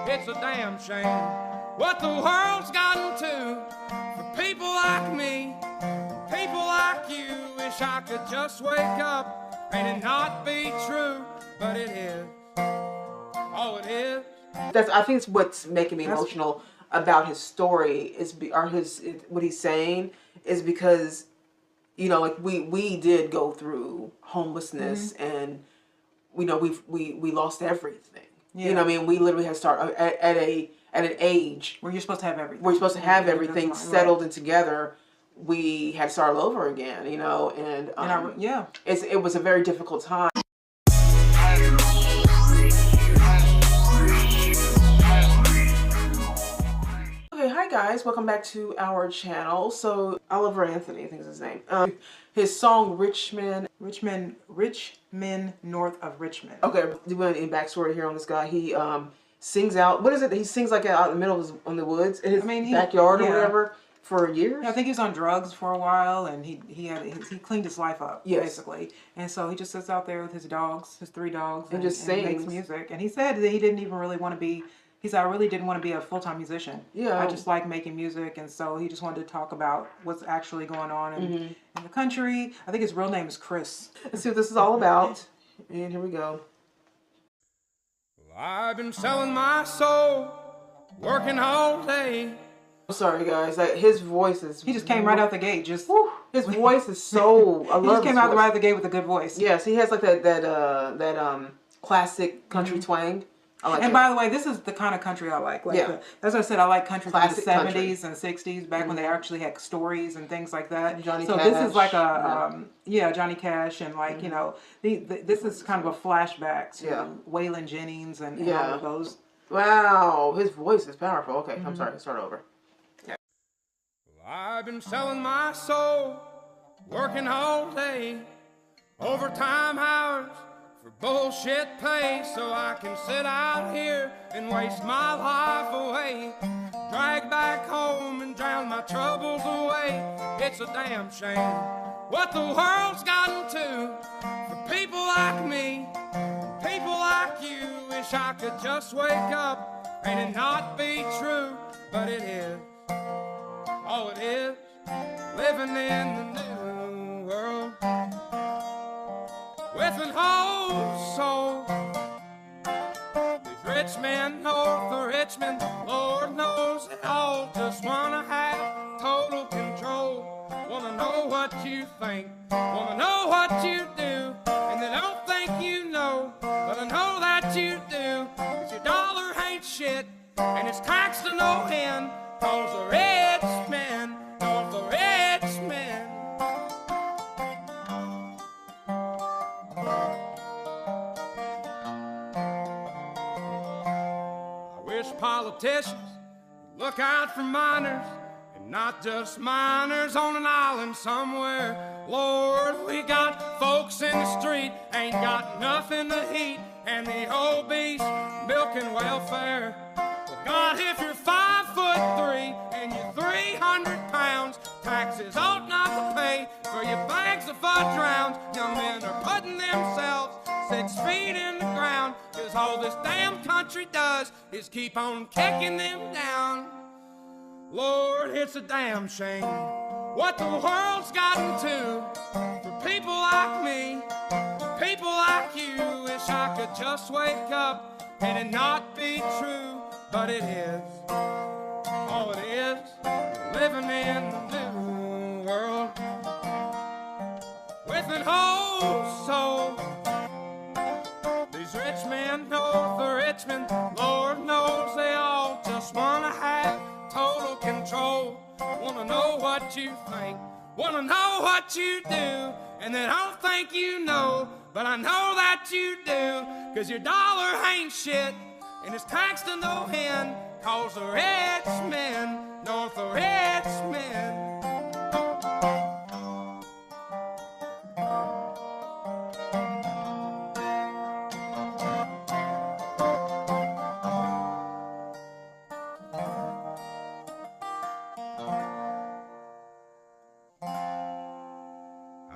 It's a damn shame what the world's gotten to for people like me, people like you. Wish I could just wake up and it not be true, but it is. Oh, it is. I think it's what's making me emotional about his story what he's saying is because, you know, like we did go through homelessness and, you know, we lost everything. Yeah. You know what I mean? We literally had to start at an age where you're supposed to have everything. We're supposed to have everything settled and together. We had to start all over again, you know, and it was a very difficult time. Okay, hi guys, welcome back to our channel. So Oliver Anthony, I think is his name. His song Richmond, north of Richmond. Okay, do we have any backstory here on this guy? He sings out. What is it? He sings like out in the middle of in the woods in his backyard or whatever for years. Yeah, I think he was on drugs for a while, and he cleaned his life up basically. And so he just sits out there with his dogs, his 3 dogs, and just sings. Makes music. And he said that he didn't even really want to be. He said, I really didn't want to be a full-time musician. Yeah. I just like making music, and so he just wanted to talk about what's actually going on in the country. I think his real name is Chris. Let's see what this is all about. And here we go. Well, I've been selling my soul, working all day. I'm sorry, guys. His voice is... He just came right out the gate. Just his voice is so... I love. He just came out right out the gate with a good voice. Yes, he has like that classic country twang. By the way, this is the kind of country I like. As I said, I like country from the 70s and 60s, back when they actually had stories and things like that. Johnny Cash. This is like Johnny Cash, and like, you know, this is kind of a flashback to Waylon Jennings and all of those. Wow, his voice is powerful. Okay, I'm sorry, start over. Well, I've been selling my soul, working all day, overtime hours, for bullshit pay, so I can sit out here and waste my life away, drag back home and drown my troubles away. It's a damn shame what the world's gotten to for people like me, people like you. Wish I could just wake up and it not be true, but it is. Oh, it is. Living in the new world with an old soul. These rich men north of Richmond, Lord knows they all just wanna have total control. Wanna know what you think, wanna know what you do, and they don't think you know, but I know that you do. 'Cause your dollar ain't shit, and it's taxed to no end, 'cause the rich men north of Richmond. Politicians look out for minors, and not just minors on an island somewhere. Lord, we got folks in the street, ain't got nothing to eat, and the obese milking welfare. Well, God, if you're 5'3" and you're 300 pounds, taxes ought not to pay for your bags of fudge rounds. Young men are putting themselves 6 feet in the ground, 'cause all this damn country does is keep on kicking them down. Lord, it's a damn shame what the world's gotten to for people like me, people like you. Wish I could just wake up and it not be true, but it is. Oh, it is. Living in the new world with an old soul. These rich men north of Richmond, Lord knows they all just wanna have total control. Wanna know what you think, wanna know what you do, and they don't think you know, but I know that you do. 'Cause your dollar ain't shit, and it's taxed to no end, 'cause the rich men north of Richmond.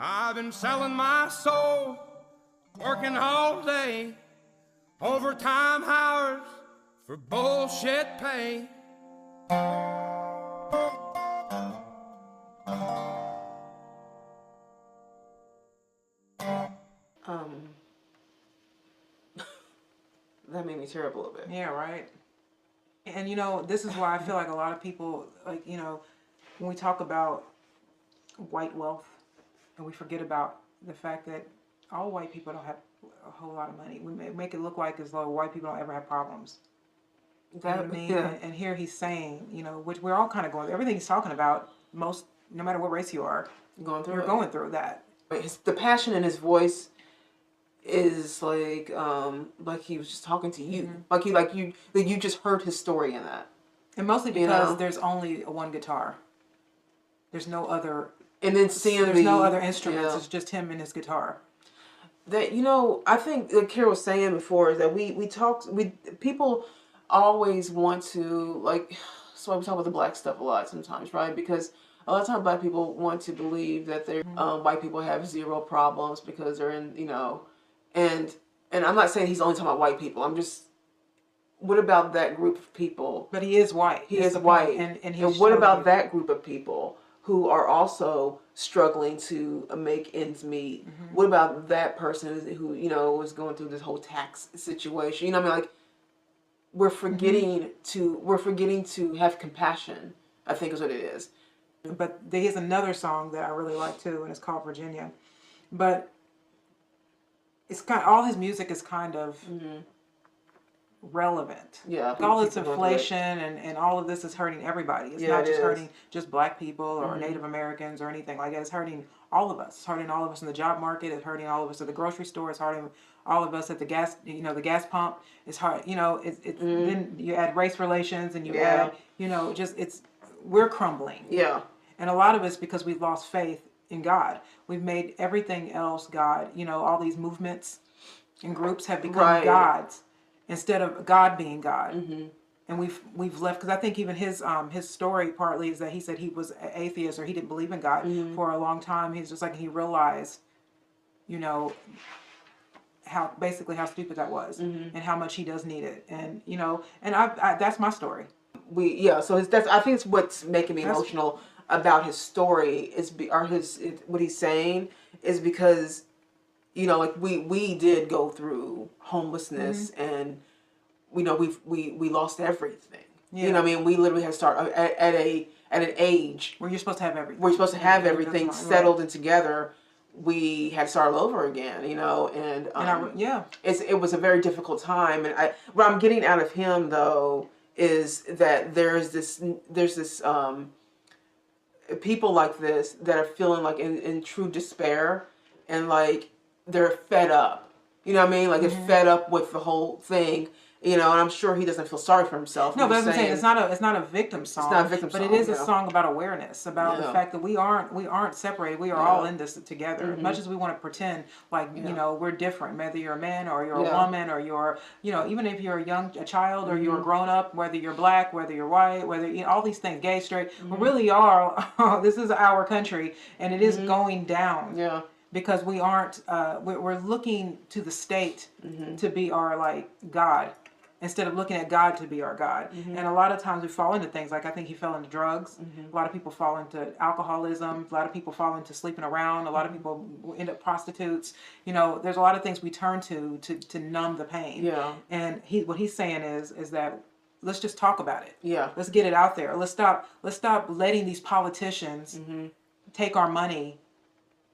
I've been selling my soul, working all day, overtime hours for bullshit pay. That made me tear up a little bit. Yeah, right. And you know, this is why I feel like a lot of people, like, you know, when we talk about white wealth, and we forget about the fact that all white people don't have a whole lot of money. We make it look like as though white people don't ever have problems. You know what I mean? Yeah. And here he's saying, you know, which we're all kind of going, everything he's talking about, most, no matter what race you are, You're going through that. The passion in his voice is like he was just talking to you, you just heard his story in that, and mostly because there's only one guitar. There's no other, and then seeing there's no other instruments. It's just him and his guitar. That I think like Kara was saying before is that people always want to so we talk about the black stuff a lot sometimes, right? Because a lot of times black people want to believe that they're white people have zero problems because they're in and I'm not saying he's only talking about white people. I'm just, what about that group of people? But he is white. He is white. And what about that group of people who are also struggling to make ends meet? Mm-hmm. What about that person who, was going through this whole tax situation? We're forgetting to have compassion, I think is what it is. But there is another song that I really like too, and it's called Virginia. But it's all his music is kind of relevant. Yeah. All this inflation and all of this is hurting everybody. It's not just hurting just black people or Native Americans or anything like that. It's hurting all of us. It's hurting all of us in the job market. It's hurting all of us at the grocery store. It's hurting all of us at the gas, the gas pump. It's hard, then you add race relations and you add, we're crumbling. Yeah. And a lot of it's because we've lost faith in God. We've made everything else God. All these movements and groups have become gods instead of God being God. Mm-hmm. And we've left, because I think even his story partly is that he said he was an atheist or he didn't believe in God for a long time. He's just he realized, how stupid that was and how much he does need it. And and I that's my story. So I think it's what's making me emotional about his story what he's saying is because we did go through homelessness and we lost everything. Yeah. We literally had to start at an age where you're supposed to have everything. We're supposed to have everything settled and together. We had to start all over again, and it was a very difficult time. And what I'm getting out of him though is that there's this people like this that are feeling in true despair and they're fed up. They're fed up with the whole thing. And I'm sure he doesn't feel sorry for himself. No, but I'm saying it's not a victim song. It's not a victim song, but it is a song about awareness, about the fact that we aren't separated. We are all in this together. Mm-hmm. As much as we want to pretend we're different, whether you're a man or you're a woman or you're even if you're a child or you're a grown up, whether you're black, whether you're white, whether all these things, gay, straight, we really are. This is our country, and it is going down. Yeah. Because we aren't, we're looking to the state to be our God, instead of looking at God to be our God. And a lot of times we fall into things I think he fell into drugs. A lot of people fall into alcoholism. A lot of people fall into sleeping around. A lot of people end up prostitutes. There's a lot of things we turn to numb the pain. Yeah. And what he's saying is that let's just talk about it. Yeah. Let's get it out there. Let's stop letting these politicians take our money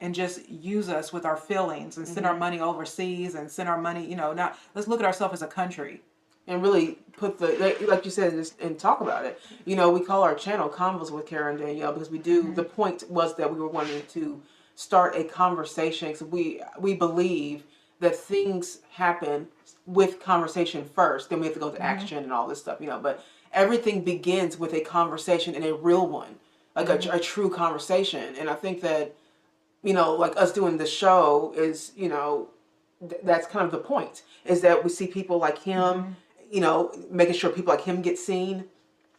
and just use us with our feelings and send our money overseas and send our money, let's look at ourselves as a country. And really put like you said, and talk about it. We call our channel Convos with Kara and Danielle because we do, the point was that we were wanting to start a conversation because we believe that things happen with conversation first, then we have to go to action and all this stuff, but everything begins with a conversation and a real one, a true conversation. And I think that, us doing the show is, that's kind of the point, is that we see people like him, making sure people like him get seen,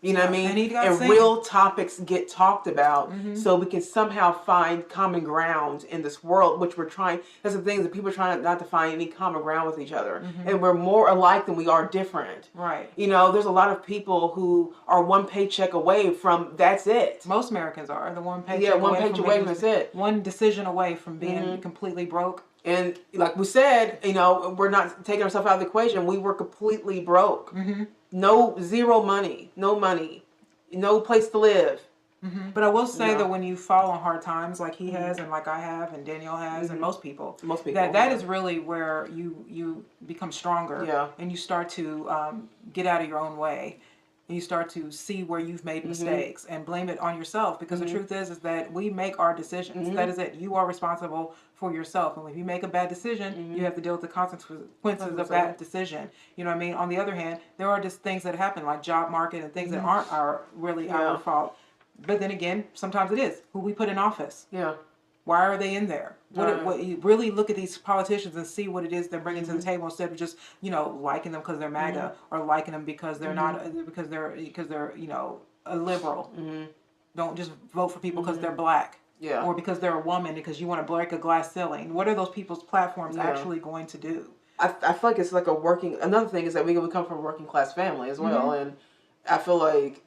You know what I mean? And he got and sick. real topics get talked about, so we can somehow find common ground in this world, which we're trying. That's the thing, that people are trying not to find any common ground with each other, and we're more alike than we are different. Right. You know, there's a lot of people who are one paycheck away from that's it. Most Americans are the one paycheck. Yeah, one away paycheck from away being- from that's it. One decision away from being completely broke. And like we said, you know, we're not taking ourselves out of the equation. We were completely broke. Zero money, no money, no place to live. But I will say Yeah. that when you fall on hard times like he has and like I have and Danielle has and most people, that is really where you become stronger. Yeah. And you start to get out of your own way. And you start to see where you've made mistakes and blame it on yourself, because the truth is that we make our decisions. That is it. You are responsible for yourself. And if you make a bad decision, you have to deal with the consequences of that decision. You know what I mean? On the other hand, there are just things that happen, like job market and things that aren't really our fault. But then again, sometimes it is who we put in office. Yeah. Why are they in there? What you really look at these politicians and see what it is they're bringing to the table, instead of just, you know, liking them because they're MAGA or liking them because they're not, because they're you know, a liberal. Don't just vote for people because they're black. Yeah. Or because they're a woman, because you want to break a glass ceiling. What are those people's platforms actually going to do? I feel like it's like another thing is that we come from a working class family as well, and I feel like,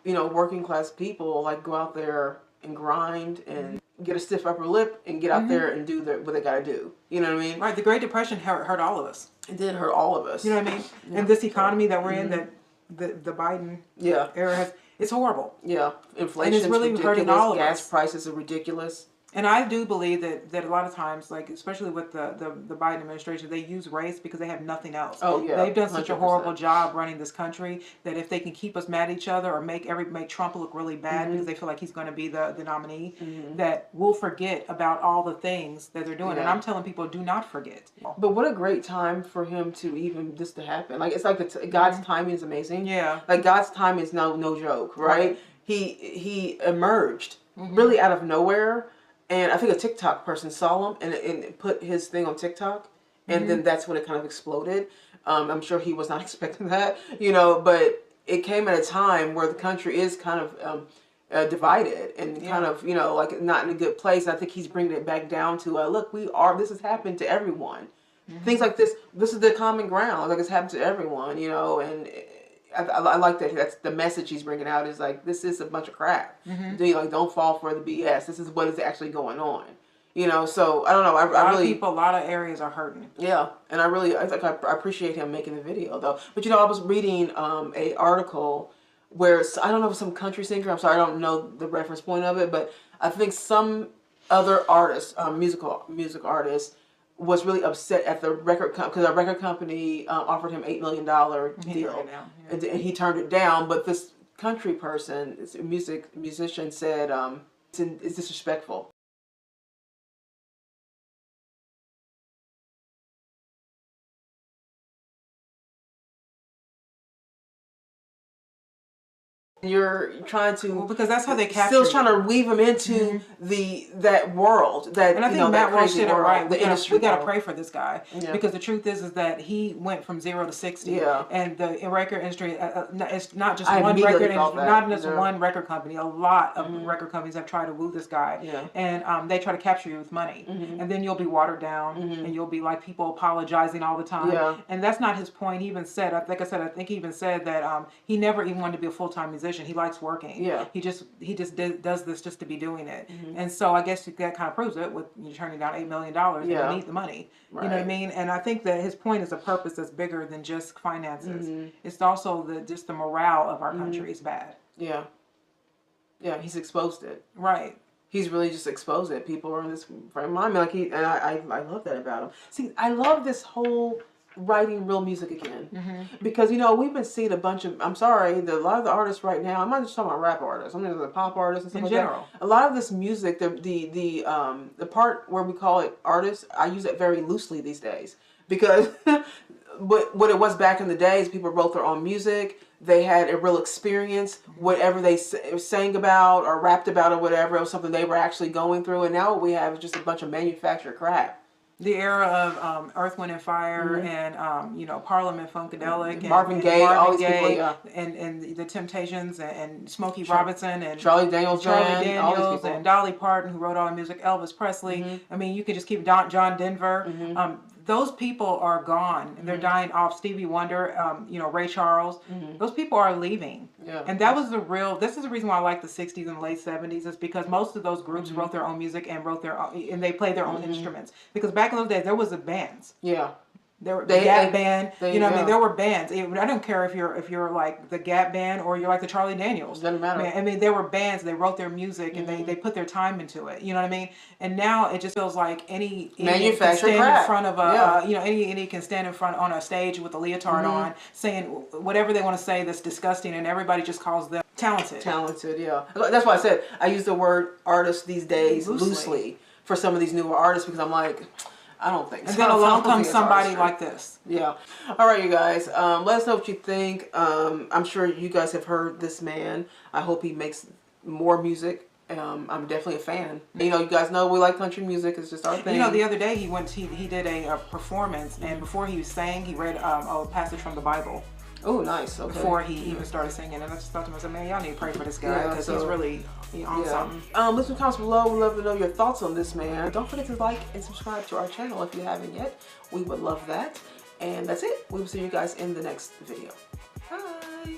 you know, working class people like go out there and grind and get a stiff upper lip and get out there and do what they got to do. You know what I mean? Right. The Great Depression hurt all of us. It did hurt all of us. You know what I mean? And this economy that we're in, that the Biden era has, it's horrible. Yeah. Inflation And it's really ridiculous. hurting all of Gas us. prices are ridiculous. And I do believe that a lot of times, like especially with the Biden administration, they use race because they have nothing else. Oh yeah, they've done such a 100%. horrible job running this country that if they can keep us mad at each other or make Trump look really bad because they feel like he's going to be the nominee, that we'll forget about all the things that they're doing. And I'm telling people, do not forget. But what a great time for him to even this to happen. Like it's like God's timing is amazing. Yeah. Like God's timing is no joke, right? He emerged really out of nowhere. And I think a TikTok person saw him and put his thing on TikTok. And then that's when it kind of exploded. I'm sure he was not expecting that, you know, but it came at a time where the country is kind of divided and kind of, you know, like not in a good place. And I think he's bringing it back down to, look, this has happened to everyone. Things like this is the common ground. Like it's happened to everyone, you know, and I like that. That's the message he's bringing out is like, this is a bunch of crap. Don't fall for the BS. This is what is actually going on. You know, so I don't know. A lot of areas are hurting. Yeah, and I appreciate him making the video though. But you know, I was reading a article where I don't know if some country singer. I'm sorry, I don't know the reference point of it, but I think some other artist, music artist, was really upset at the record because a record company offered him $8 million deal, and he turned it down. But this country person, musician, said it's disrespectful. You're trying to because that's how they capture. Still trying to weave them into that world. That and I think Matt Walsh said it right. We gotta pray for this guy because the truth is that he went from 0 to 60. Yeah. And the record industry, it's not just one record industry, not just one record company. A lot of record companies have tried to woo this guy. Yeah. And they try to capture you with money, and then you'll be watered down, and you'll be like people apologizing all the time. Yeah. And that's not his point. He even said, I think he even said that he never even wanted to be a full-time musician. He likes working. Yeah. He just does this just to be doing it. And so I guess that kind of proves it with you turning down $8 million. Yeah. You need the money. Right. You know what I mean? And I think that his point is a purpose that's bigger than just finances. It's also just the morale of our country is bad. Yeah. Yeah. He's exposed it. Right. He's really just exposed it. People are in this frame of mind. Like I love that about him. See, I love this whole writing real music again because you know we've been seeing a bunch of a lot of the artists right now. I'm not just talking about rap artists. I'm talking about pop artists and stuff like general. That. A lot of this music, the part where we call it artists, I use it very loosely these days because what it was back in the days, people wrote their own music. They had a real experience. Whatever they sang about or rapped about or whatever, it was something they were actually going through. And now what we have is just a bunch of manufactured crap. The era of Earth, Wind and Fire and you know, Parliament Funkadelic and Marvin Gaye, all these people, yeah. and the Temptations and Smokey Robinson and Charlie Daniels and Dolly Parton, who wrote all the music, Elvis Presley. I mean, you could just keep John Denver. Those people are gone. They're dying off. Stevie Wonder, you know, Ray Charles. Those people are leaving. Yeah. And that was this is the reason why I like the 60s and late 70s, is because most of those groups wrote their own music and and they played their own instruments. Because back in those days, there was bands. Yeah. There were the Gap Band, you know what I mean? There were bands. I don't care if you're like the Gap Band or you're like the Charlie Daniels. Doesn't matter. I mean, there were bands. They wrote their music and they put their time into it. You know what I mean? And now it just feels like any manufactured can stand crap. in front of you know, any can stand in front on a stage with a leotard on, saying whatever they want to say that's disgusting, and everybody just calls them talented. Talented, yeah. That's why I said I use the word artist these days loosely for some of these newer artists, because I'm like, I don't think so. And then along comes somebody like this. Yeah. All right, you guys. Let us know what you think. I'm sure you guys have heard this man. I hope he makes more music. I'm definitely a fan. You know, you guys know we like country music. It's just our thing. You know, the other day he did a performance, and before he sang, he read a passage from the Bible. Oh, nice. Okay. Before he even started singing, and I just thought to myself, man, y'all need to pray for this guy, because he's really on something. Leave some comments below. We'd love to know your thoughts on this man. Don't forget to like and subscribe to our channel if you haven't yet. We would love that. And that's it. We will see you guys in the next video. Bye.